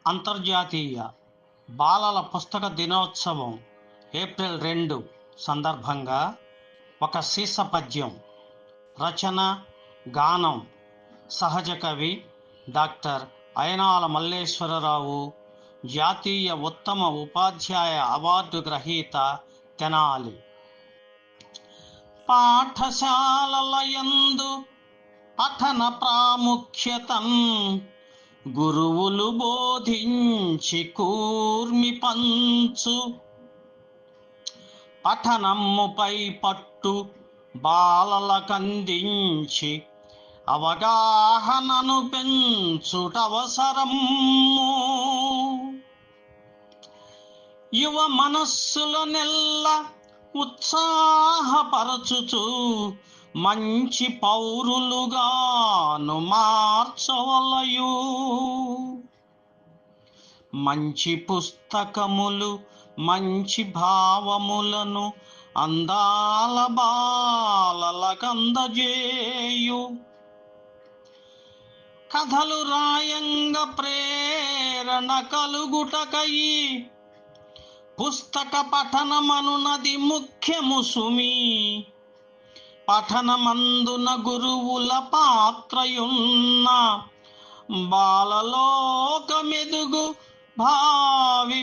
అంతర్జాతీయ బాలల పుస్తక దినోత్సవం ఏప్రిల్ 2 సందర్భంగా ఒక సీస పద్యం. రచన, గానం సహజ కవి డాక్టర్ అయనాల మల్లేశ్వరరావు, జాతీయ ఉత్తమ ఉపాధ్యాయ అవార్డు గ్రహీత, తెనాలి. పాఠశాలలయందు పఠన ప్రాముఖ్యతన్ గురువులు బోధించి కూర్మి పంచు, పఠనమ్ముపై పట్టు బాలలకందించి అవగాహనను పెంచుటవసరము. యువ మనస్సుల నెల్ల ఉత్సాహపరచుచు మంచి పౌరులుగాను మార్చవలయు. మంచి పుస్తకములు మంచి భావములను అందాల బాలలకందజేయు. కథలు రాయంగ ప్రేరణ కలుగుటకయి పుస్తక పఠనమనునది ముఖ్యము సుమీ. పఠనమందున గురువుల పాత్రయున్న బాలలోకమెదుగు భావి